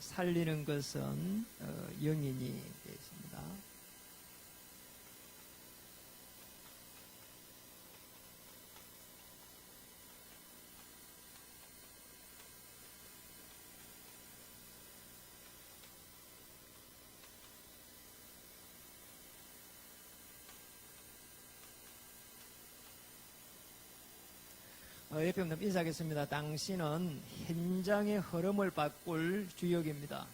살리는 것은 영인이 되어 있습니다. 옆에 분들 인사하겠습니다. 당신은 현장의 흐름을 바꿀 주역입니다.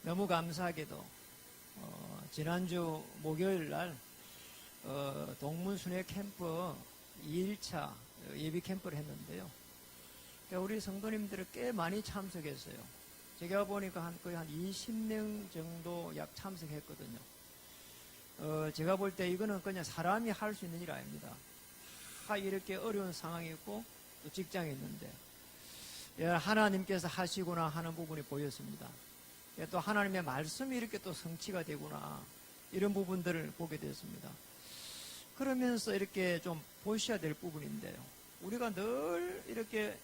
너무 감사하게도 지난주 목요일 날 동문순회 캠프 2일차 예비 캠프를 했는데요. 우리 성도님들이 꽤 많이 참석했어요. 제가 보니까 거의 한 20명 정도 약 참석했거든요. 제가 볼 때 이거는 그냥 사람이 할 수 있는 일 아닙니다. 다 이렇게 어려운 상황이 있고 또 직장에 있는데 하나님께서 하시구나 하는 부분이 보였습니다. 또 하나님의 말씀이 이렇게 또 성취가 되구나 이런 부분들을 보게 되었습니다. 그러면서 이렇게 좀 보셔야 될 부분인데요. 우리가 늘 이렇게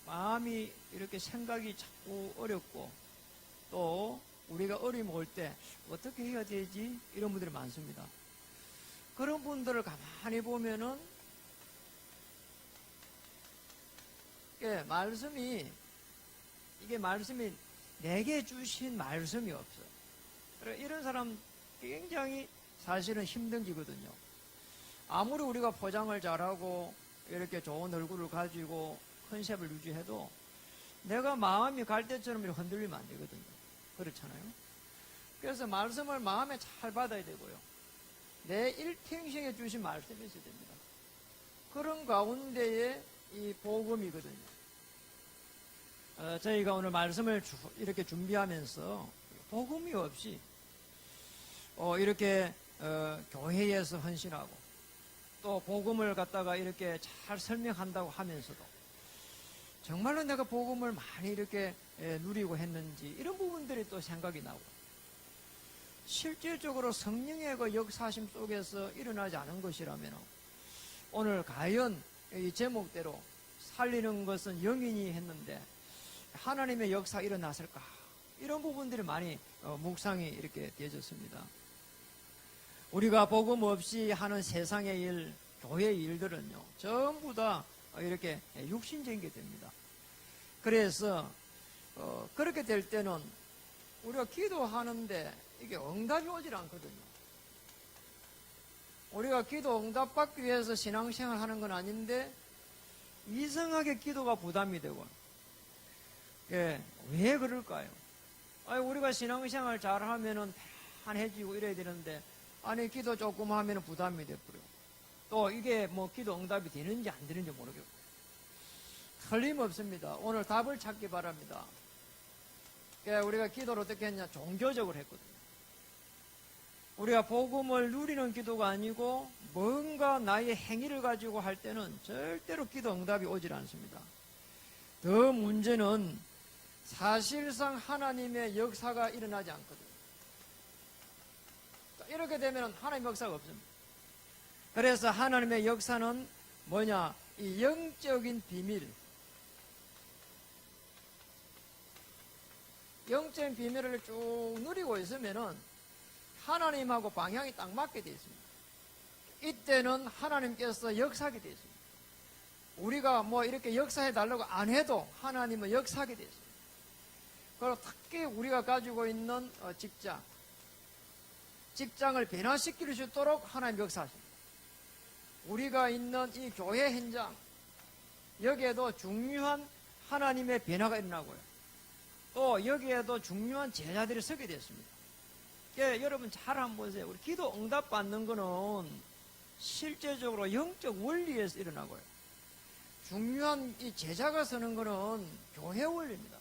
마음이 이렇게 생각이 자꾸 어렵고 또 우리가 어려움이 올 때 어떻게 해야 되지? 이런 분들이 많습니다. 그런 분들을 가만히 보면은 이게 말씀이 내게 주신 말씀이 없어요. 이런 사람 굉장히 사실은 힘든 기거든요. 아무리 우리가 포장을 잘하고 이렇게 좋은 얼굴을 가지고 컨셉을 유지해도 내가 마음이 갈 때처럼 이렇게 흔들리면 안 되거든요. 그렇잖아요. 그래서 말씀을 마음에 잘 받아야 되고요. 내 일평생에 주신 말씀이 있어야 됩니다. 그런 가운데에 이 복음이거든요. 저희가 오늘 말씀을 이렇게 준비하면서 복음이 없이 이렇게 교회에서 헌신하고 또 복음을 갖다가 이렇게 잘 설명한다고 하면서도 정말로 내가 복음을 많이 이렇게 누리고 했는지 이런 부분들이 또 생각이 나고 실질적으로 성령의 그 역사심 속에서 일어나지 않은 것이라면 오늘 과연 이 제목대로 살리는 것은 영인이 했는데 하나님의 역사 일어났을까 이런 부분들이 많이 묵상이 이렇게 되어졌습니다. 우리가 복음 없이 하는 세상의 일, 교회의 일들은요 전부 다 이렇게 육신적인 게 됩니다. 그래서 그렇게 될 때는 우리가 기도하는데 이게 응답이 오질 않거든요. 우리가 기도 응답받기 위해서 신앙생활 하는 건 아닌데 이상하게 기도가 부담이 되고 왜 그럴까요? 우리가 신앙생활 잘하면은 편안해지고 이래야 되는데 기도 조금 하면 부담이 돼버려. 또 이게 뭐 기도 응답이 되는지 안 되는지 모르겠고 틀림없습니다. 오늘 답을 찾기 바랍니다. 우리가 기도를 어떻게 했냐? 종교적으로 했거든요. 우리가 복음을 누리는 기도가 아니고 뭔가 나의 행위를 가지고 할 때는 절대로 기도 응답이 오질 않습니다. 더 문제는 사실상 하나님의 역사가 일어나지 않거든요. 이렇게 되면 하나님의 역사가 없습니다. 그래서 하나님의 역사는 뭐냐? 이 영적인 비밀, 영적인 비밀을 쭉 누리고 있으면은 하나님하고 방향이 딱 맞게 되어 있습니다. 이때는 하나님께서 역사하게 되어 있습니다. 우리가 뭐 이렇게 역사해 달라고 안 해도 하나님은 역사하게 되어 있습니다. 그리고 특히 우리가 가지고 있는 직장을 변화시킬 수 있도록 하나님 역사하십니다. 우리가 있는 이 교회 현장, 여기에도 중요한 하나님의 변화가 일어나고요. 또 여기에도 중요한 제자들이 서게 됐습니다. 여러분 잘 한번 보세요. 우리 기도 응답 받는 거는 실제적으로 영적 원리에서 일어나고요. 중요한 이 제자가 서는 거는 교회 원리입니다.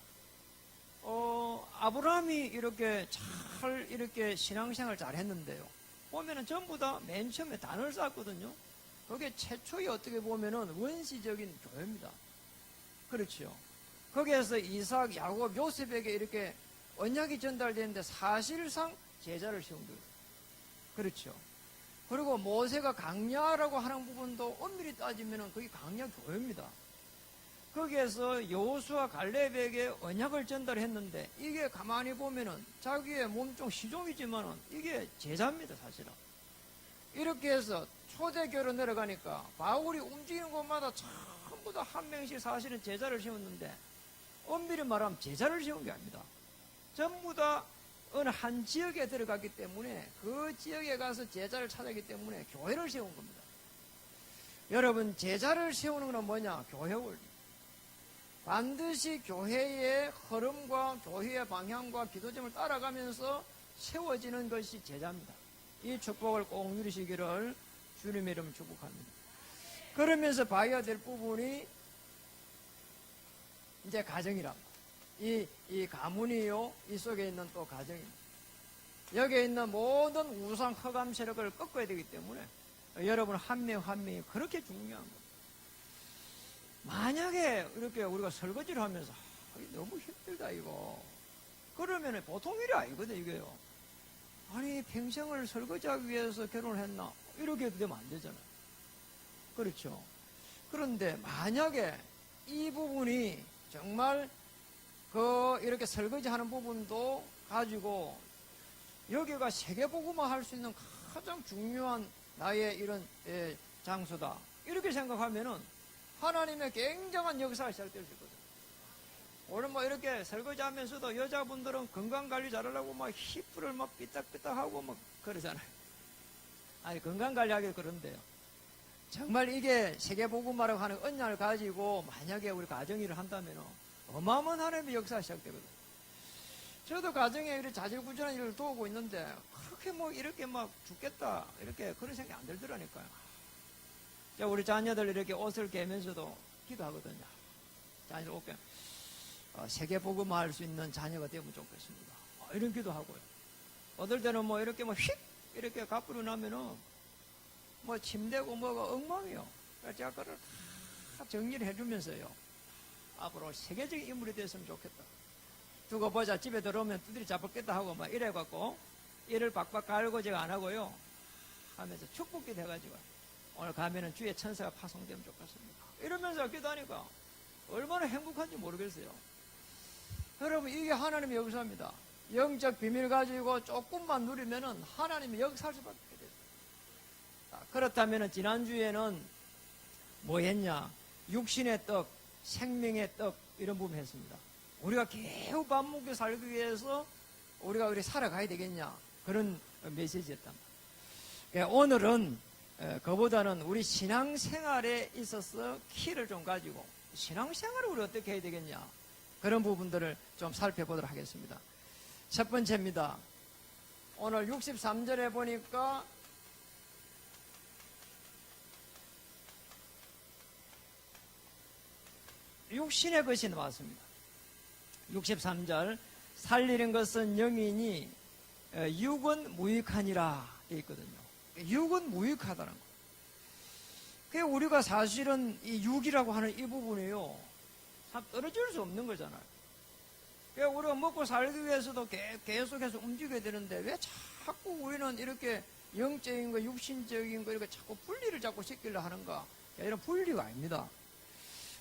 아브라함이 이렇게 잘 이렇게 신앙생활 잘 했는데요. 보면은 전부 다 맨 처음에 단을 쌓았거든요. 그게 최초의 어떻게 보면은 원시적인 교회입니다. 그렇죠. 거기에서 이삭, 야곱, 요셉에게 이렇게 언약이 전달되는데 사실상 제자를 세운 거예요. 그렇죠. 그리고 모세가 강야라고 하는 부분도 엄밀히 따지면 그게 강야 교회입니다. 거기에서 여호수아 갈렙에게 언약을 전달했는데 이게 가만히 보면은 자기의 몸종 시종이지만은 이게 제자입니다, 사실은. 이렇게 해서 초대교회로 내려가니까 바울이 움직이는 곳마다 전부 다 한 명씩 사실은 제자를 세웠는데 엄밀히 말하면 제자를 세운 게 아닙니다. 전부 다 어느 한 지역에 들어갔기 때문에 그 지역에 가서 제자를 찾았기 때문에 교회를 세운 겁니다. 여러분, 제자를 세우는 건 뭐냐? 교회 원리. 반드시 교회의 흐름과 교회의 방향과 기도점을 따라가면서 세워지는 것이 제자입니다. 이 축복을 꼭 누리시기를 주님의 이름으로 축복합니다. 그러면서 봐야 될 부분이 이제 가정이랍니다. 이 가문이요, 이 속에 있는 또 가정입니다. 여기에 있는 모든 우상 흑암 세력을 꺾어야 되기 때문에 여러분 한 명 한 명이 그렇게 중요한 겁니다. 만약에 이렇게 우리가 설거지를 하면서 너무 힘들다 이거 그러면 보통 일이 아니거든 이게요. 아니 평생을 설거지하기 위해서 결혼을 했나 이렇게 되면 안 되잖아요. 그렇죠. 그런데 만약에 이 부분이 정말 이렇게 설거지하는 부분도 가지고 여기가 세계복음화 할 수 있는 가장 중요한 나의 이런 장소다 이렇게 생각하면은 하나님의 굉장한 역사가 시작될 수 있거든요. 오늘 뭐 이렇게 설거지 하면서도 여자분들은 건강관리 잘하려고 막 힙을 막 삐딱삐딱하고 막 그러잖아요. 아니, 건강관리하기 그런데요. 정말 이게 세계복음화라고 하는 언약을 가지고 만약에 우리 가정일을 한다면 어마어마한 하나님의 역사가 시작되거든요. 저도 가정에 이렇게 자질구전한 일을 도우고 있는데 그렇게 뭐 이렇게 막 죽겠다 이렇게 그런 생각이 안 들더라니까요. 우리 자녀들 이렇게 옷을 개면서도 기도하거든요. 자녀들 옷 개 세계복음화 할 수 있는 자녀가 되면 좋겠습니다. 이런 기도하고요. 어떨 때는 뭐 이렇게 뭐 휙 이렇게 갚으려 나면은 뭐 침대고 뭐가 엉망이요. 그래서 제가 그걸 다 정리를 해주면서요. 앞으로 세계적인 인물이 됐으면 좋겠다. 두고 보자. 집에 들어오면 두드리 잡았겠다 하고 막 이래갖고 이를 박박 갈고 제가 안 하고요. 하면서 축복기도 해가지고 오늘 가면은 주의 천사가 파송되면 좋겠습니다. 이러면서 기도하니까 얼마나 행복한지 모르겠어요. 여러분, 이게 하나님의 역사입니다. 영적 비밀 가지고 조금만 누리면은 하나님의 역사할 수밖에 됐어요. 그렇다면은 지난주에는 뭐 했냐? 육신의 떡, 생명의 떡, 이런 부분 했습니다. 우리가 겨우 밥 먹고 살기 위해서 우리가 그렇게 살아가야 되겠냐? 그런 메시지였단 말이에요. 오늘은 그보다는 우리 신앙생활에 있어서 키를 좀 가지고 신앙생활을 우리 어떻게 해야 되겠냐? 그런 부분들을 좀 살펴보도록 하겠습니다. 첫 번째입니다. 오늘 63절에 보니까 육신의 것이 나왔습니다. 63절 살리는 것은 영이니 육은 무익하니라 되어 있거든요. 육은 무익하다는 거예요. 그게 우리가 사실은 이 육이라고 하는 이 부분이요, 떨어질 수 없는 거잖아요. 그러니까 우리가 먹고 살기 위해서도 계속해서 움직여야 되는데 왜 자꾸 우리는 이렇게 영적인 거, 육신적인 거 이렇게 자꾸 분리를 자꾸 시키려 하는가? 이런 분리가 아닙니다.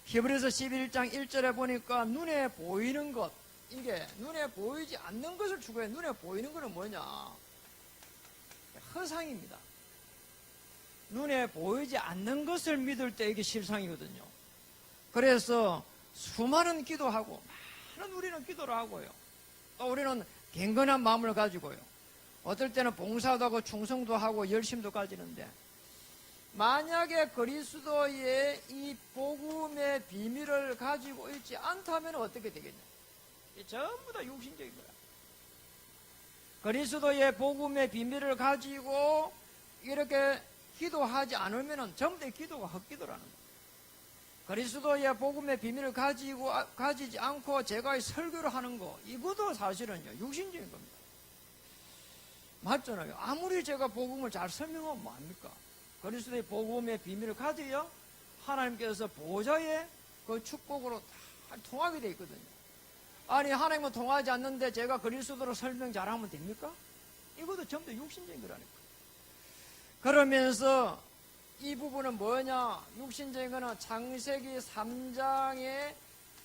히브리서 11장 1절에 보니까 눈에 보이는 것, 이게 눈에 보이지 않는 것을 추구해. 눈에 보이는 것은 뭐냐? 허상입니다. 눈에 보이지 않는 것을 믿을 때 이게 실상이거든요. 그래서 수많은 기도하고 많은 우리는 기도를 하고요. 또 우리는 경건한 마음을 가지고요. 어떨 때는 봉사도 하고 충성도 하고 열심도 가지는데 만약에 그리스도의 이 복음의 비밀을 가지고 있지 않다면 어떻게 되겠냐? 전부 다 육신적인 거야. 그리스도의 복음의 비밀을 가지고 이렇게 기도하지 않으면 전부 다 기도가 헛기도라는 거예요. 그리스도의 복음의 비밀을 가지지 않고 제가 설교를 하는 거, 이것도 사실은요, 육신적인 겁니다. 맞잖아요. 아무리 제가 복음을 잘 설명하면 뭐합니까? 그리스도의 복음의 비밀을 가져야 하나님께서 보좌의 그 축복으로 다 통하게 되어 있거든요. 아니, 하나님은 통하지 않는데 제가 그리스도로 설명 잘하면 됩니까? 이것도 전부 다 육신적인 거라니까. 그러면서 이 부분은 뭐냐? 육신적인 거는 창세기 3장의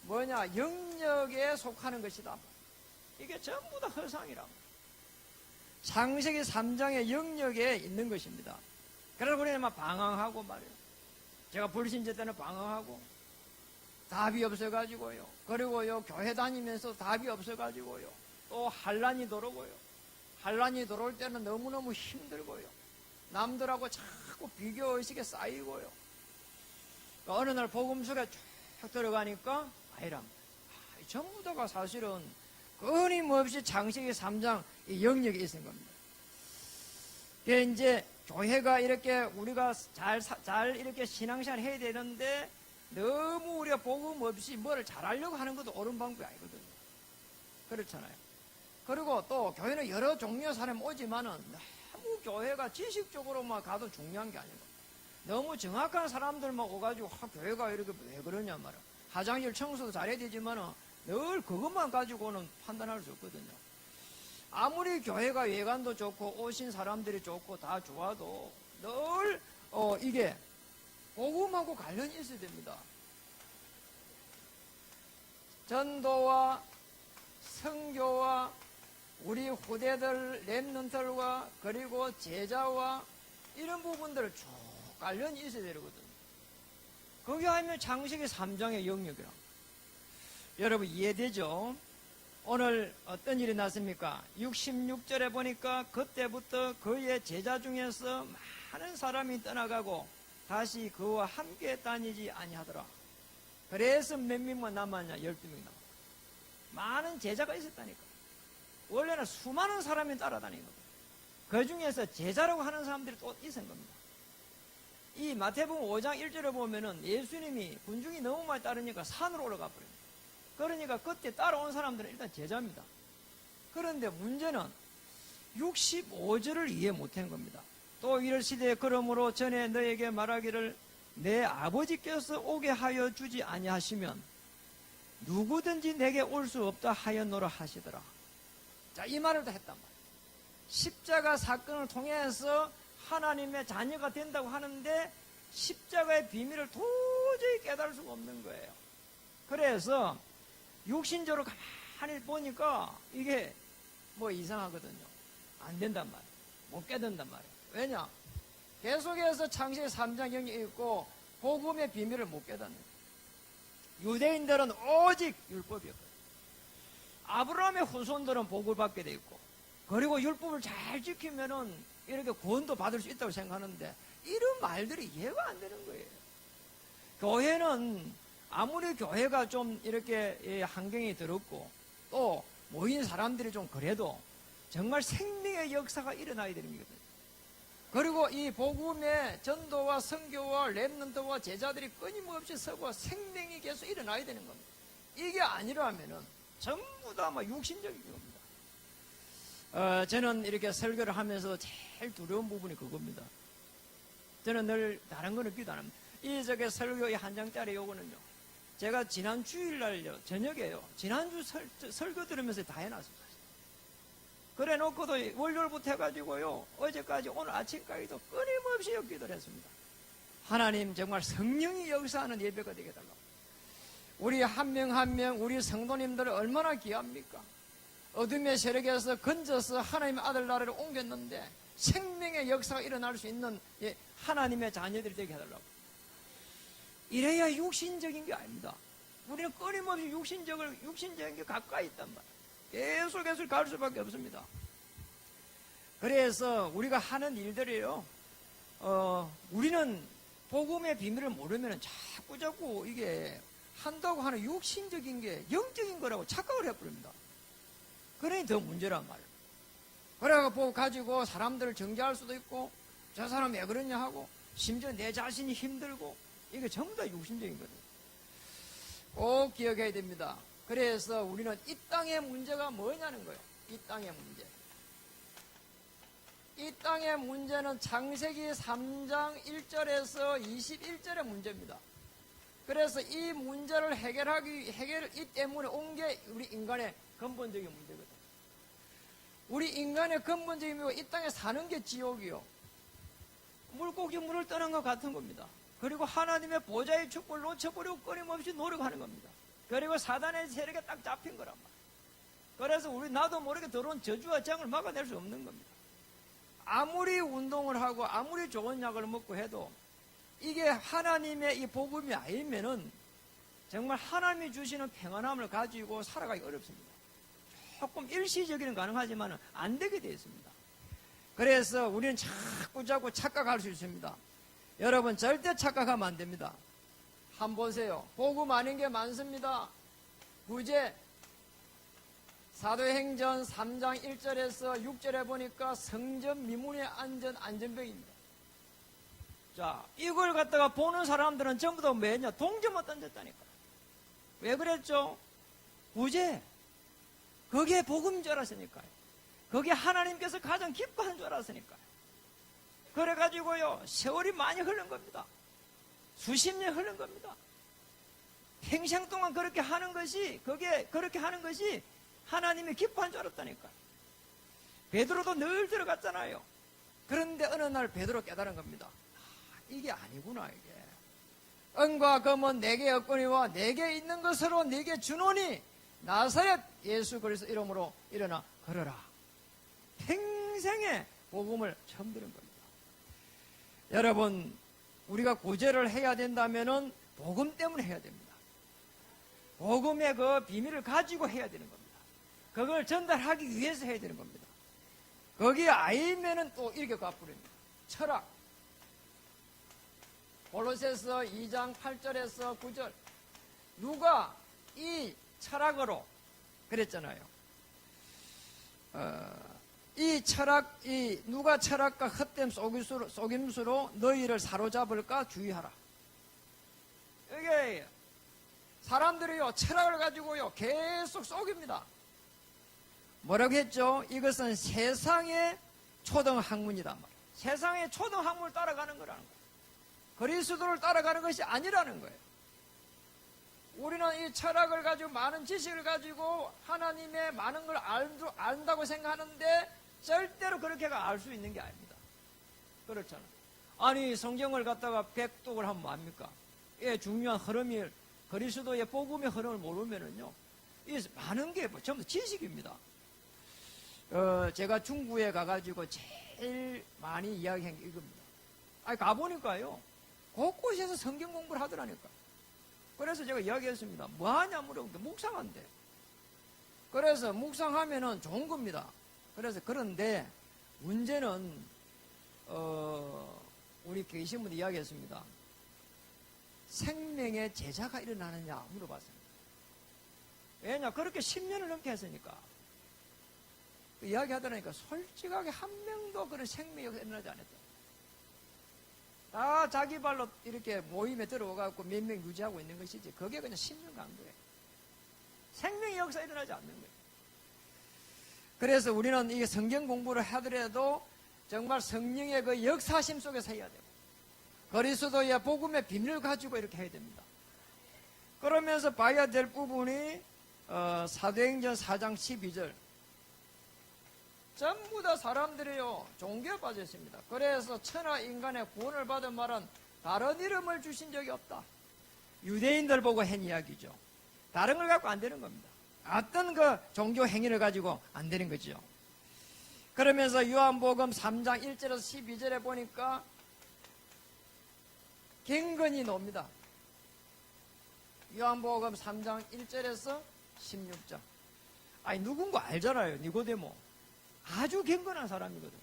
뭐냐? 영역에 속하는 것이다. 이게 전부 다 허상이라. 창세기 3장의 영역에 있는 것입니다. 그래서 우리는 막 방황하고 말이에요. 제가 불신제 때는 방황하고 답이 없어가지고요. 그리고요 교회 다니면서 답이 없어가지고요. 또 환란이 들어오고요. 환란이 들어올 때는 너무너무 힘들고요. 남들하고 자꾸 비교의식에 쌓이고요. 어느 날 복음 속에 쭉 들어가니까 아니라 전부 다가 사실은 끊임없이 창세기 3장 이 영역에 있는 겁니다. 그게 이제 교회가 이렇게 우리가 잘 이렇게 신앙생활 해야 되는데 너무 우리가 복음 없이 뭐를 잘하려고 하는 것도 옳은 방법이 아니거든요. 그렇잖아요. 그리고 또 교회는 여러 종류의 사람이 오지만은 너무 교회가 지식적으로만 가도 중요한 게 아니고 너무 정확한 사람들만 오가지고 교회가 이렇게 왜 그러냐 말이야. 화장실 청소도 잘해야 되지만은 늘 그것만 가지고는 판단할 수 없거든요. 아무리 교회가 외관도 좋고 오신 사람들이 좋고 다 좋아도 늘 이게 복음하고 관련이 있어야 됩니다. 전도와 선교와 우리 후대들 렘넌트들과 그리고 제자와 이런 부분들을 쭉 관련이 있어야 되거든요. 거기 하면 창세기 3장의 영역이라. 여러분 이해되죠? 오늘 어떤 일이 났습니까? 66절에 보니까 그때부터 그의 제자 중에서 많은 사람이 떠나가고 다시 그와 함께 다니지 아니하더라. 그래서 몇 명만 남았냐? 12명 남았다. 많은 제자가 있었다니까. 원래는 수많은 사람이 따라다니거든. 그 중에서 제자라고 하는 사람들이 또 있은 겁니다. 이 마태복음 5장 1절에 보면은 예수님이 군중이 너무 많이 따르니까 산으로 올라가 버립니다. 그러니까 그때 따라온 사람들은 일단 제자입니다. 그런데 문제는 65절을 이해 못한 겁니다. 또 이르시되 그러므로 전에 너에게 말하기를 내 아버지께서 오게 하여 주지 아니하시면 누구든지 내게 올 수 없다 하였노라 하시더라. 자, 이 말을 다 했단 말이에요. 십자가 사건을 통해서 하나님의 자녀가 된다고 하는데 십자가의 비밀을 도저히 깨달을 수가 없는 거예요. 그래서 육신적으로 가만히 보니까 이게 뭐 이상하거든요. 안 된단 말이에요. 못 깨닫는단 말이에요. 왜냐? 계속해서 창세기 3장 영역이 있고 복음의 비밀을 못 깨닫는 거예요. 유대인들은 오직 율법이었거든요. 아브라함의 후손들은 복을 받게 돼 있고 그리고 율법을 잘 지키면은 이렇게 구원도 받을 수 있다고 생각하는데 이런 말들이 이해가 안 되는 거예요. 교회는 아무리 교회가 좀 이렇게 환경이 더럽고 또 모인 사람들이 좀 그래도 정말 생명의 역사가 일어나야 되는 거거든요. 그리고 이 복음의 전도와 선교와 렘넌트와 제자들이 끊임없이 서고 생명이 계속 일어나야 되는 겁니다. 이게 아니라면은 전부 다 막 육신적인 겁니다. 저는 이렇게 설교를 하면서 제일 두려운 부분이 그겁니다. 저는 늘 다른 거는 기도 안 합니다. 이 저게 설교의 한 장짜리 요거는요. 제가 지난 주일날요 저녁에요. 지난주 설교 들으면서 다 해놨습니다. 그래 놓고도 월요일부터 해가지고요. 어제까지 오늘 아침까지도 끊임없이 기도를 했습니다. 하나님 정말 성령이 역사하는 예배가 되게 해달라고. 우리 한 명 한 명 우리 성도님들은 얼마나 귀합니까? 어둠의 세력에서 건져서 하나님의 아들 나라를 옮겼는데 생명의 역사가 일어날 수 있는 하나님의 자녀들이 되게 해달라고. 이래야 육신적인 게 아닙니다. 우리는 끊임없이 육신적인 게 가까이 있단 말이에요. 계속 갈 수밖에 없습니다. 그래서 우리가 하는 일들이요, 우리는 복음의 비밀을 모르면 자꾸 이게 한다고 하는 육신적인 게 영적인 거라고 착각을 해버립니다. 그러니 더 문제란 말이에요. 그래가지고 가지고 사람들을 정죄할 수도 있고, 저 사람 왜 그러냐 하고, 심지어 내 자신이 힘들고, 이게 전부 다 육신적인 거예요. 꼭 기억해야 됩니다. 그래서 우리는 이 땅의 문제가 뭐냐는 거예요. 이 땅의 문제. 이 땅의 문제는 창세기 3장 1절에서 21절의 문제입니다. 그래서 이 문제를 이 때문에 온 게 우리 인간의 근본적인 문제거든요. 우리 인간의 근본적인 문제가 이 땅에 사는 게 지옥이요. 물고기 물을 떠난 것 같은 겁니다. 그리고 하나님의 보좌의 축복을 놓쳐버리고 끊임없이 노력하는 겁니다. 그리고 사단의 세력에 딱 잡힌 거란 말이에요. 그래서 우리 나도 모르게 들어온 저주와 재앙을 막아낼 수 없는 겁니다. 아무리 운동을 하고 아무리 좋은 약을 먹고 해도 이게 하나님의 이 복음이 아니면은 정말 하나님이 주시는 평안함을 가지고 살아가기 어렵습니다. 조금 일시적이는 가능하지만 안 되게 되어 있습니다. 그래서 우리는 자꾸 착각할 수 있습니다. 여러분 절대 착각하면 안 됩니다. 한번 보세요. 복음 아닌 게 많습니다. 구제 사도행전 3장 1절에서 6절에 보니까 성전 미문에 앉은 안전병입니다. 자, 이걸 갖다가 보는 사람들은 전부 다 뭐냐? 동전만 던졌다니까. 왜 그랬죠? 구제. 그게 복음인 줄 알았으니까요. 그게 하나님께서 가장 기뻐하는 줄 알았으니까요. 그래가지고요, 세월이 많이 흐른 겁니다. 수십 년 흐른 겁니다. 평생 동안 그렇게 하는 것이, 그렇게 하는 것이 하나님이 기뻐한 줄 알았다니까요. 베드로도 늘 들어갔잖아요. 그런데 어느 날 베드로 깨달은 겁니다. 이게 아니구나, 이게. 은과 금은 내게 없거니와 내게 있는 것으로 내게 주노니 나사렛 예수 그리스도 이름으로 일어나 걸어라. 평생에 복음을 처음 들은 겁니다. 여러분, 우리가 구제를 해야 된다면은 복음 때문에 해야 됩니다. 복음의 그 비밀을 가지고 해야 되는 겁니다. 그걸 전달하기 위해서 해야 되는 겁니다. 거기에 아니면은 또 이렇게 가버립니다. 철학. 골로새서 2장 8절에서 9절. 누가 이 철학으로 그랬잖아요. 누가 철학과 헛된 속임수로 너희를 사로잡을까 주의하라. 이게 사람들이요 철학을 가지고요 계속 속입니다. 뭐라고 했죠? 이것은 세상의 초등학문이다 말이에요. 세상의 초등학문을 따라가는 거라는 거예요. 그리스도를 따라가는 것이 아니라는 거예요. 우리는 이 철학을 가지고 많은 지식을 가지고 하나님의 많은 걸 안다고 생각하는데 절대로 그렇게가 알 수 있는 게 아닙니다. 그렇잖아요. 아니 성경을 갖다가 백독을 하면 뭐합니까? 예, 중요한 흐름이 그리스도의 복음의 흐름을 모르면은요, 이 많은 게 전부 지식입니다. 제가 중국에 가가지고 제일 많이 이야기한 게 이겁니다. 아니 가보니까요 곳곳에서 성경 공부를 하더라니까. 그래서 제가 이야기했습니다. 뭐하냐 물어보니까 묵상한대. 그래서 묵상하면은 좋은 겁니다. 그래서 그런데 문제는 우리 계신 분 이야기했습니다. 생명의 제자가 일어나느냐 물어봤습니다. 왜냐 그렇게 10년을 넘게 했으니까. 이야기하더라니까 솔직하게 한 명도 그런 생명이 일어나지 않았다. 다 자기 발로 이렇게 모임에 들어와갖고 몇 명 유지하고 있는 것이지 그게 그냥 10년 간 거예요. 생명의 역사 일어나지 않는 거예요. 그래서 우리는 이게 성경 공부를 하더라도 정말 성령의 그 역사심 속에서 해야 되고 그리스도의 복음의 비밀을 가지고 이렇게 해야 됩니다. 그러면서 봐야 될 부분이 사도행전 4장 12절 전부 다 사람들이요 종교에 빠져 있습니다. 그래서 천하 인간의 구원을 받은 말은 다른 이름을 주신 적이 없다. 유대인들 보고 한 이야기죠. 다른 걸 갖고 안 되는 겁니다. 어떤 그 종교 행위를 가지고 안 되는 거죠. 그러면서 요한복음 3장 1절에서 12절에 보니까 경건이 나옵니다. 요한복음 3장 1절에서 16절. 아니 누군가 알잖아요. 니고데모. 아주 경건한 사람이거든요.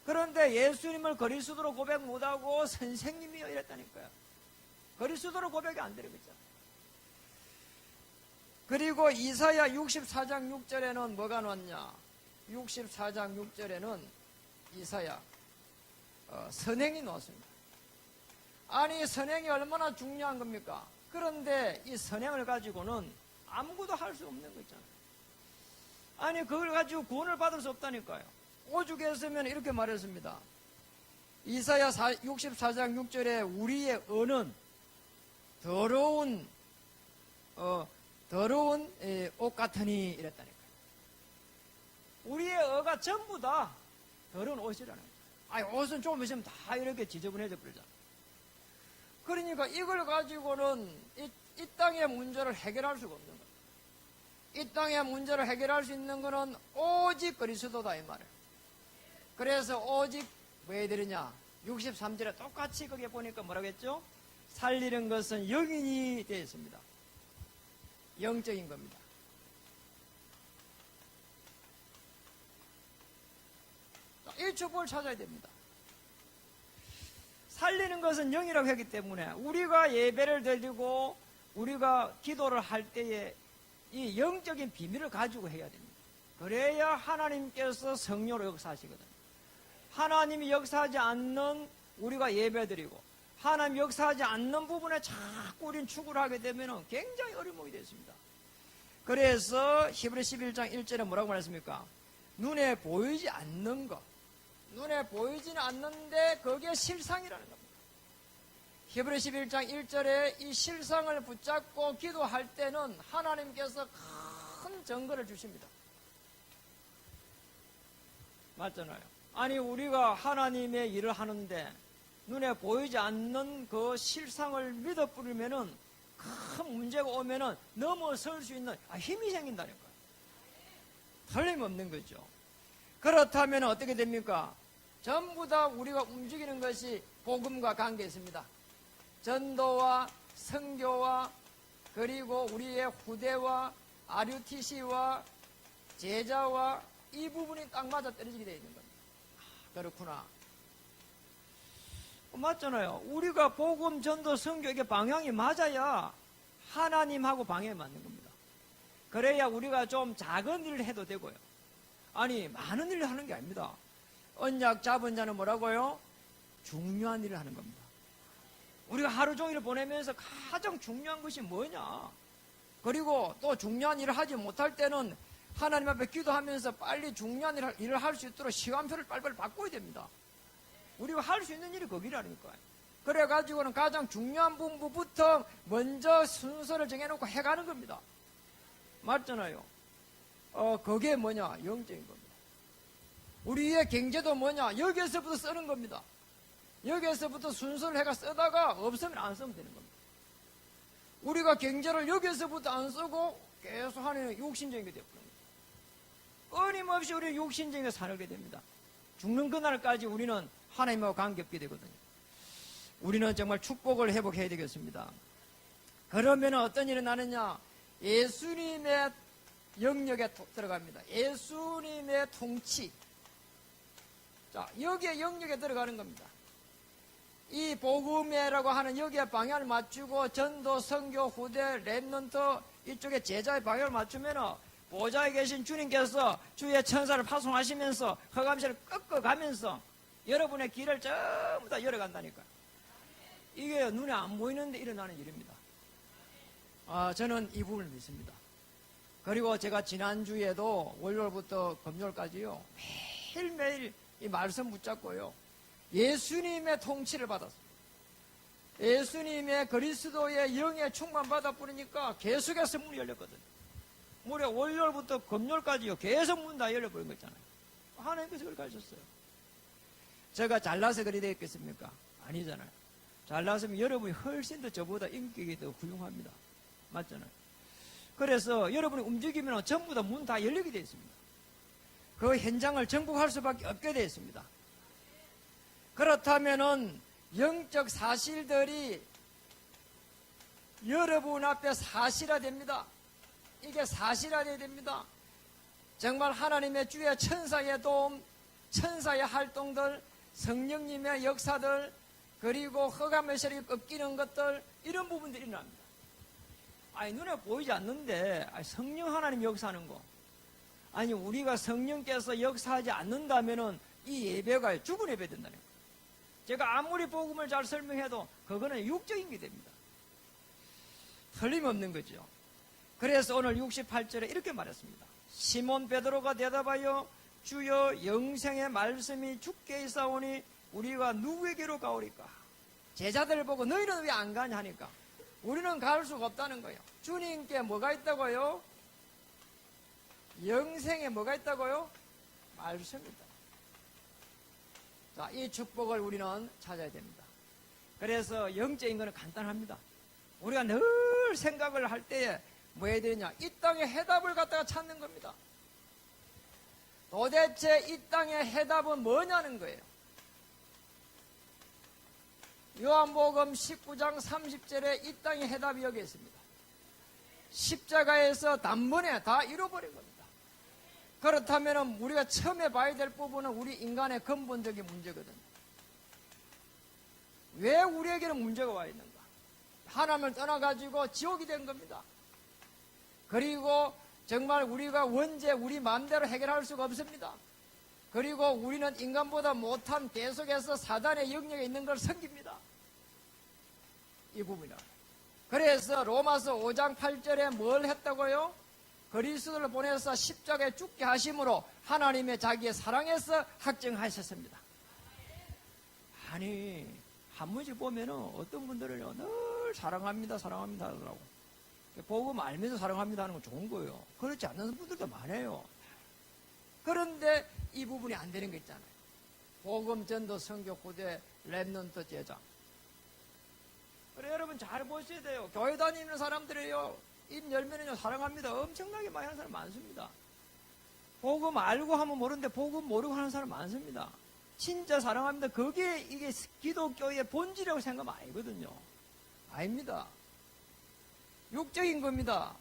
그런데 예수님을 그리스도로 고백 못하고 선생님이요 이랬다니까요. 그리스도로 고백이 안 되는 거죠. 그리고 이사야 64장 6절에는 뭐가 나왔냐? 64장 6절에는 이사야 선행이 나왔습니다. 아니 선행이 얼마나 중요한 겁니까? 그런데 이 선행을 가지고는 아무것도 할 수 없는 거 있잖아요. 아니 그걸 가지고 구원을 받을 수 없다니까요. 오죽했으면 이렇게 말했습니다. 이사야 64장 6절에 우리의 언은 더러운 옷 같으니 이랬다니까요. 우리의 어가 전부 다 더러운 옷이라는 거예요. 옷은 좀 있으면 다 이렇게 지저분해져 버리잖아. 그러니까 이걸 가지고는 이 땅의 문제를 해결할 수가 없는 거야. 이 땅의 문제를 해결할 수 있는 거는 오직 그리스도다 이 말이에요. 그래서 오직 뭐 해야 되느냐? 63절에 똑같이 거기에 보니까 뭐라고 했죠? 살리는 것은 영인이 되어 있습니다. 영적인 겁니다. 이 축복을 찾아야 됩니다. 살리는 것은 영이라고 했기 때문에 우리가 예배를 드리고 우리가 기도를 할 때에 이 영적인 비밀을 가지고 해야 됩니다. 그래야 하나님께서 성령으로 역사하시거든요. 하나님이 역사하지 않는 우리가 예배 드리고 하나님 역사하지 않는 부분에 자꾸 우리는 추구를 하게 되면 굉장히 어려움이 되습니다. 그래서 히브리 11장 1절에 뭐라고 말했습니까? 눈에 보이지 않는 것, 눈에 보이지는 않는데 그게 실상이라는 겁니다. 히브리 11장 1절에 이 실상을 붙잡고 기도할 때는 하나님께서 큰 증거를 주십니다. 맞잖아요. 아니 우리가 하나님의 일을 하는데 눈에 보이지 않는 그 실상을 믿어버리면은 큰 문제가 오면은 넘어설 수 있는 힘이 생긴다는 거예요. 틀림없는 거죠. 그렇다면 어떻게 됩니까? 전부 다 우리가 움직이는 것이 복음과 관계 있습니다. 전도와 선교와 그리고 우리의 후대와 RUTC와 제자와 이 부분이 딱 맞아 떨어지게 되어 있는 겁니다. 그렇구나. 맞잖아요. 우리가 복음, 전도, 선교 이게 방향이 맞아야 하나님하고 방향이 맞는 겁니다. 그래야 우리가 좀 작은 일을 해도 되고요. 아니 많은 일을 하는 게 아닙니다. 언약 잡은 자는 뭐라고요? 중요한 일을 하는 겁니다. 우리가 하루 종일 보내면서 가장 중요한 것이 뭐냐? 그리고 또 중요한 일을 하지 못할 때는 하나님 앞에 기도하면서 빨리 중요한 일을 할 수 있도록 시간표를 빨리빨리 바꿔야 됩니다. 우리가 할 수 있는 일이 거기라니까요. 그래가지고는 가장 중요한 부분부터 먼저 순서를 정해놓고 해가는 겁니다. 맞잖아요. 그게 뭐냐? 영적인 겁니다. 우리의 경제도 뭐냐? 여기에서부터 쓰는 겁니다. 여기에서부터 순서를 해가 쓰다가 없으면 안 쓰면 되는 겁니다. 우리가 경제를 여기에서부터 안 쓰고 계속 하는 욕심적인 게 되어버립니다. 끊임없이 우리는 욕심적인 게 살게 됩니다. 죽는 그날까지 우리는 하나님하고 관계없게 되거든요. 우리는 정말 축복을 회복해야 되겠습니다. 그러면 어떤 일이 나느냐? 예수님의 영역에 들어갑니다. 예수님의 통치. 자, 여기에 영역에 들어가는 겁니다. 이 복음회라고 하는 여기에 방향을 맞추고 전도, 선교, 후대, 렘넌트 이쪽에 제자의 방향을 맞추면 보좌에 계신 주님께서 주의 천사를 파송하시면서 허감실을 꺾어가면서 여러분의 길을 전부 다 열어간다니까요. 이게 눈에 안 보이는데 일어나는 일입니다. 저는 이 부분을 믿습니다. 그리고 제가 지난주에도 월요일부터 금요일까지요 매일매일 이 말씀 붙잡고요 예수님의 통치를 받았어요. 예수님의 그리스도의 영에 충만받아 버리니까 계속해서 문이 열렸거든요. 무려 월요일부터 금요일까지요 계속 문 다 열려버린 거 있잖아요. 하나님께서 그걸 가르쳤어요. 제가 잘나서 그리 되겠습니까? 아니잖아요. 잘났으면 여러분이 훨씬 더 저보다 인격이 더 훌륭합니다. 맞잖아요. 그래서 여러분이 움직이면 전부 다 문 다 열리게 되어 있습니다. 그 현장을 정복할 수밖에 없게 되어 있습니다. 그렇다면은 영적 사실들이 여러분 앞에 사실화됩니다. 이게 사실화돼야 됩니다. 정말 하나님의 주의 천사의 도움, 천사의 활동들, 성령님의 역사들, 그리고 허감의설이 꺾이는 것들, 이런 부분들이 일어납니다. 눈에 보이지 않는데 성령 하나님 역사하는 거, 아니 우리가 성령께서 역사하지 않는다면은 이 예배가 죽은 예배 된다는 거예요. 제가 아무리 복음을 잘 설명해도 그거는 육적인 게 됩니다. 틀림없는 거죠. 그래서 오늘 68절에 이렇게 말했습니다. 시몬 베드로가 대답하여 주여 영생의 말씀이 주께 있사오니 우리가 누구에게로 가오리까? 제자들 보고 너희는 왜 안 가냐 하니까 우리는 갈 수가 없다는 거예요. 주님께 뭐가 있다고요? 영생에 뭐가 있다고요? 말씀이다. 자, 이 축복을 우리는 찾아야 됩니다. 그래서 영적인 것은 간단합니다. 우리가 늘 생각을 할 때에 뭐 해야 되느냐? 이 땅의 해답을 갖다가 찾는 겁니다. 도대체 이 땅의 해답은 뭐냐는 거예요. 요한복음 19장 30절에 이 땅의 해답이 여기 있습니다. 십자가에서 단번에 다 잃어버린 겁니다. 그렇다면 우리가 처음에 봐야 될 부분은 우리 인간의 근본적인 문제거든요. 왜 우리에게는 문제가 와 있는가? 하나님을 떠나가지고 지옥이 된 겁니다. 그리고 정말 우리가 원죄 우리 마음대로 해결할 수가 없습니다. 그리고 우리는 인간보다 못한 계속해서 사단의 영역에 있는 걸 섬깁니다. 이 부분이라. 그래서 로마서 5장 8절에 뭘 했다고요? 그리스도를 보내서 십자가에 죽게 하심으로 하나님의 자기의 사랑에서 확증하셨습니다. 아니 한문씩 보면은 어떤 분들은요 늘 사랑합니다 사랑합니다 하더라고. 복음 알면서 사랑합니다 하는 건 좋은 거예요. 그렇지 않는 분들도 많아요. 그런데 이 부분이 안 되는 거 있잖아요. 복음 전도 선교 구대 랩넌트 제자. 그래 여러분 잘 보셔야 돼요. 교회 다니는 사람들이요 입 열면은요 사랑합니다 엄청나게 많이 하는 사람 많습니다. 복음 알고 하면 모르는데 복음 모르고 하는 사람 많습니다. 진짜 사랑합니다. 그게 이게 기독교의 본질이라고 생각하면 아니거든요. 아닙니다. 육적인 겁니다.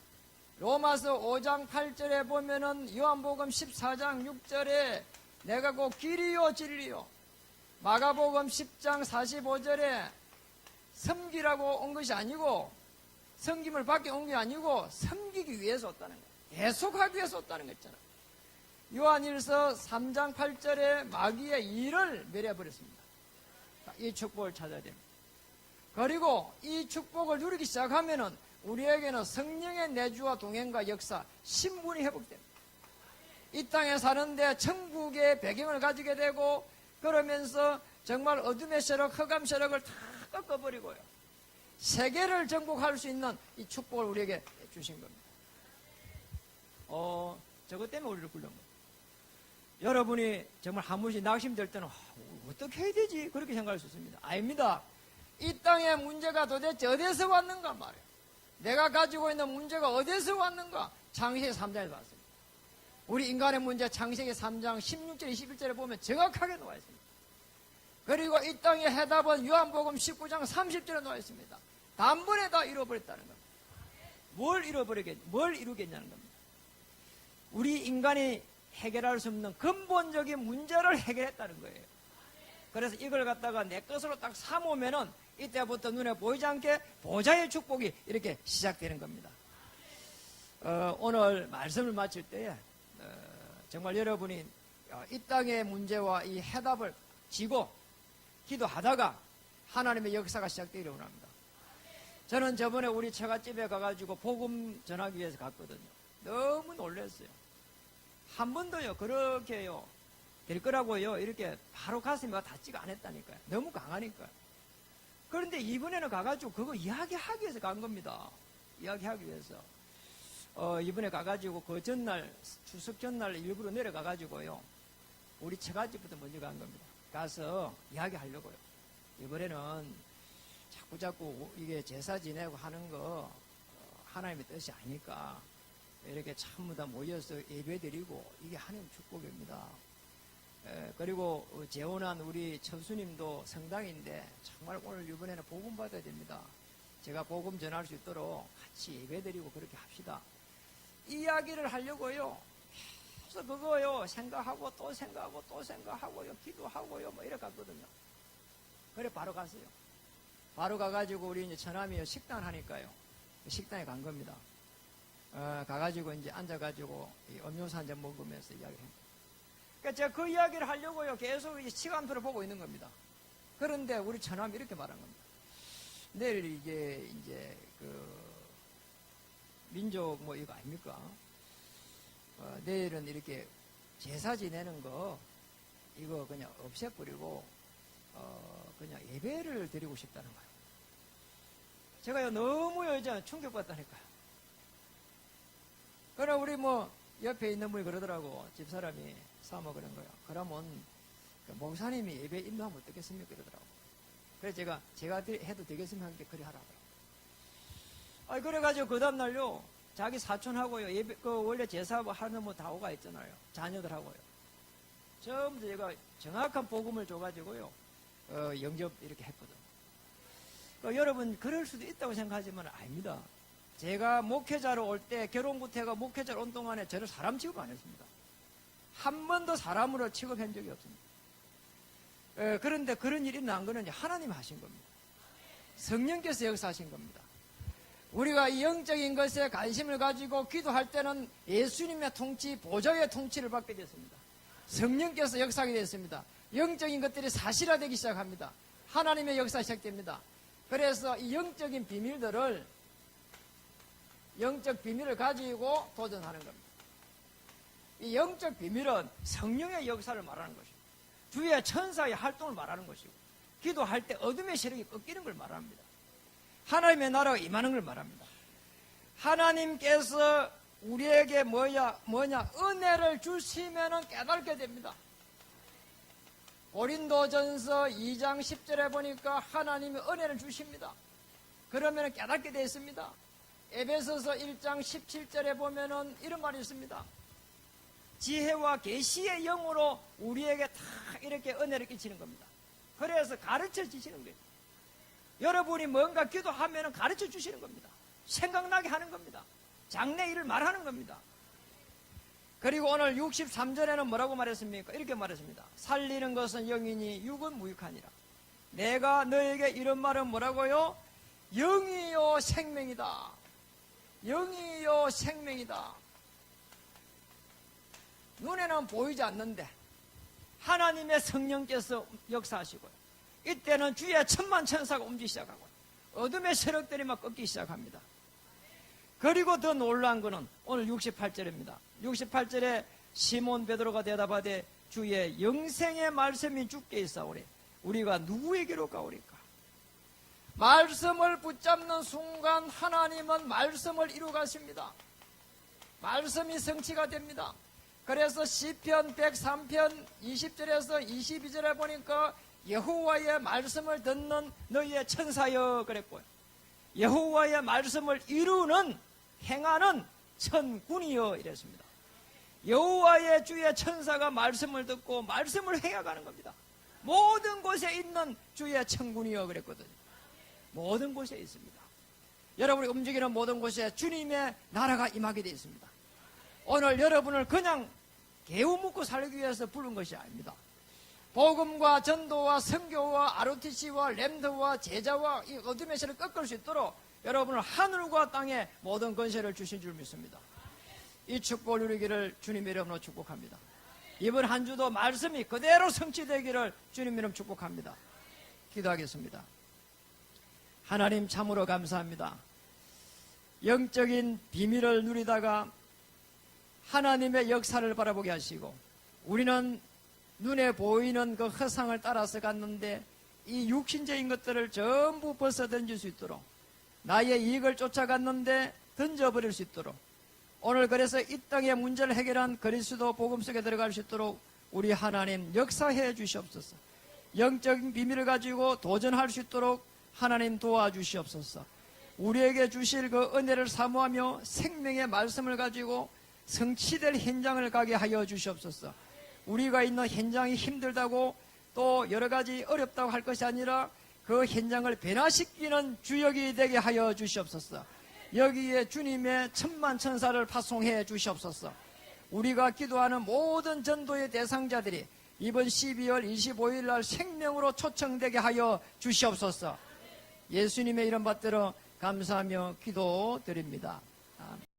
로마서 5장 8절에 보면은 요한복음 14장 6절에 내가 곧 길이요 진리요. 마가복음 10장 45절에 섬기라고 온 것이 아니고 섬김을 받게 온 게 아니고 섬기기 위해서 왔다는 거예요. 계속하기 위해서 왔다는 거 있잖아요. 요한일서 3장 8절에 마귀의 일을 멸해버렸습니다. 이 축복을 찾아야 됩니다. 그리고 이 축복을 누리기 시작하면은 우리에게는 성령의 내주와 동행과 역사, 신분이 회복됩니다. 이 땅에 사는데 천국의 배경을 가지게 되고 그러면서 정말 어둠의 세력, 흑암 세력을 다 꺾어버리고요. 세계를 정복할 수 있는 이 축복을 우리에게 주신 겁니다. 저것 때문에 우리를 불른 거예요. 여러분이 정말 한 번씩 낙심될 때는 어떻게 해야 되지? 그렇게 생각할 수 있습니다. 아닙니다. 이 땅의 문제가 도대체 어디서 왔는가 말이에요. 내가 가지고 있는 문제가 어디서 왔는가? 창세기 3장에서 왔습니다. 우리 인간의 문제 창세기 3장 16절 21절에 보면 정확하게 나와 있습니다. 그리고 이 땅의 해답은 요한복음 19장 30절에 나와 있습니다. 단번에 다 잃어버렸다는 겁니다. 뭘 이루겠냐는 겁니다. 우리 인간이 해결할 수 없는 근본적인 문제를 해결했다는 거예요. 그래서 이걸 갖다가 내 것으로 딱 삼으면은 이때부터 눈에 보이지 않게 보좌의 축복이 이렇게 시작되는 겁니다. 오늘 말씀을 마칠 때에 정말 여러분이 이 땅의 문제와 이 해답을 지고 기도하다가 하나님의 역사가 시작되기를 원합니다. 저는 저번에 우리 처갓집에 가가지고 복음 전하기 위해서 갔거든요. 너무 놀랐어요. 한 번도요 그렇게요 될 거라고요 이렇게 바로 가슴이 닿지가 않았다니까요. 너무 강하니까요. 그런데 이번에는 가가지고 그거 이야기하기 위해서 간 겁니다. 이야기하기 위해서 이번에 가가지고 그 전날 추석 전날 일부러 내려가가지고요 우리 처갓집부터 먼저 간 겁니다. 가서 이야기하려고요. 이번에는 자꾸 이게 제사 지내고 하는 거 하나님의 뜻이 아니까 이렇게 전부 다 모여서 예배드리고 이게 하나님 축복입니다. 그리고 재혼한 우리 처수님도 성당인데 정말 오늘 이번에는 복음 받아야 됩니다. 제가 복음 전할 수 있도록 같이 예배드리고 그렇게 합시다. 이야기를 하려고요. 그래서 그거요 생각하고 또 생각하고 또 생각하고요 기도하고요 뭐 이래 갔거든요. 그래 바로 갔어요. 바로 가가지고 우리 이제 처남이 식당을 하니까요. 식당에 간 겁니다. 가가지고 이제 앉아가지고 음료수 한 잔 먹으면서 이야기합니다. 그러니까 제가 그 이야기를 하려고요. 계속 이제 시간표를 보고 있는 겁니다. 그런데 우리 처남이 이렇게 말한 겁니다. 내일 이제 민족 뭐 이거 아닙니까? 내일은 이렇게 제사 지내는 거 이거 그냥 없애버리고 그냥 예배를 드리고 싶다는 거예요. 제가요 너무요 이제 충격받다니까요. 그러나 우리 뭐 옆에 있는 분이 그러더라고. 집사람이 사모 그런 거예요. 그러면 목사님이 예배 인도하면 어떻겠습니까? 그러더라고. 그래서 제가 해도 되겠습니까? 하는데 그래 하라고. 그래가지고 그 다음날요, 자기 사촌하고요, 예배, 원래 제사하는 뭐 다오가 있잖아요. 자녀들하고요. 전부 제가 정확한 복음을 줘가지고요, 영접 이렇게 했거든. 여러분, 그럴 수도 있다고 생각하지만 아닙니다. 제가 목회자로 올 때, 결혼부터 해가 목회자로 온 동안에 저를 사람 취급 안 했습니다. 한 번도 사람으로 취급한 적이 없습니다. 그런데 그런 일이 난 거는 하나님 하신 겁니다. 성령께서 역사하신 겁니다. 우리가 이 영적인 것에 관심을 가지고 기도할 때는 예수님의 통치, 보좌의 통치를 받게 됐습니다. 성령께서 역사하게 됐습니다. 영적인 것들이 사실화되기 시작합니다. 하나님의 역사 시작됩니다. 그래서 이 영적인 비밀들을, 영적 비밀을 가지고 도전하는 겁니다. 이 영적 비밀은 성령의 역사를 말하는 것이고, 주의 천사의 활동을 말하는 것이고, 기도할 때 어둠의 세력이 꺾이는 걸 말합니다. 하나님의 나라가 임하는 걸 말합니다. 하나님께서 우리에게 뭐냐 은혜를 주시면은 깨닫게 됩니다. 고린도전서 2장 10절에 보니까 하나님이 은혜를 주십니다. 그러면 깨닫게 되어 있습니다. 에베소서 1장 17절에 보면은 이런 말이 있습니다. 지혜와 계시의 영으로 우리에게 다 이렇게 은혜를 끼치는 겁니다. 그래서 가르쳐 주시는 거예요. 여러분이 뭔가 기도하면 가르쳐 주시는 겁니다. 생각나게 하는 겁니다. 장래 일을 말하는 겁니다. 그리고 오늘 63절에는 뭐라고 말했습니까? 이렇게 말했습니다. 살리는 것은 영이니 육은 무익하니라. 내가 너에게 이런 말은 뭐라고요? 영이요 생명이다. 영이요 생명이다. 눈에는 보이지 않는데 하나님의 성령께서 역사하시고요. 이때는 주의 천만천사가 움직이기 시작하고 어둠의 세력들이 막 꺾이기 시작합니다. 그리고 더 놀라운 것은 오늘 68절입니다. 68절에 시몬 베드로가 대답하되 주의 영생의 말씀이 주께 있사오니 우리가 누구에게로 가오리까? 말씀을 붙잡는 순간 하나님은 말씀을 이루가십니다. 말씀이 성취가 됩니다. 그래서 시편 103편 20절에서 22절에 보니까 여호와의 말씀을 듣는 너희의 천사여 그랬고요. 여호와의 말씀을 이루는 행하는 천군이여 이랬습니다. 여호와의 주의 천사가 말씀을 듣고 말씀을 행해가는 겁니다. 모든 곳에 있는 주의 천군이여 그랬거든요. 모든 곳에 있습니다. 여러분이 움직이는 모든 곳에 주님의 나라가 임하게 되어 있습니다. 오늘 여러분을 그냥 개우묻고 살기 위해서 부른 것이 아닙니다. 복음과 전도와 선교와 ROTC와 램드와 제자와 이 어둠의 세를 꺾을 수 있도록 여러분을 하늘과 땅에 모든 권세를 주신 줄 믿습니다. 이 축복을 누리기를 주님의 이름으로 축복합니다. 이번 한 주도 말씀이 그대로 성취되기를 주님의 이름 축복합니다. 기도하겠습니다. 하나님 참으로 감사합니다. 영적인 비밀을 누리다가 하나님의 역사를 바라보게 하시고 우리는 눈에 보이는 그 허상을 따라서 갔는데 이 육신적인 것들을 전부 벗어 던질 수 있도록 나의 이익을 쫓아갔는데 던져버릴 수 있도록 오늘 그래서 이 땅의 문제를 해결한 그리스도 복음 속에 들어갈 수 있도록 우리 하나님 역사해 주시옵소서. 영적인 비밀을 가지고 도전할 수 있도록 하나님 도와주시옵소서. 우리에게 주실 그 은혜를 사모하며 생명의 말씀을 가지고 성취될 현장을 가게 하여 주시옵소서. 우리가 있는 현장이 힘들다고 또 여러 가지 어렵다고 할 것이 아니라 그 현장을 변화시키는 주역이 되게 하여 주시옵소서. 여기에 주님의 천만천사를 파송해 주시옵소서. 우리가 기도하는 모든 전도의 대상자들이 이번 12월 25일 날 생명으로 초청되게 하여 주시옵소서. 예수님의 이름 받들어 감사하며 기도드립니다. 아멘.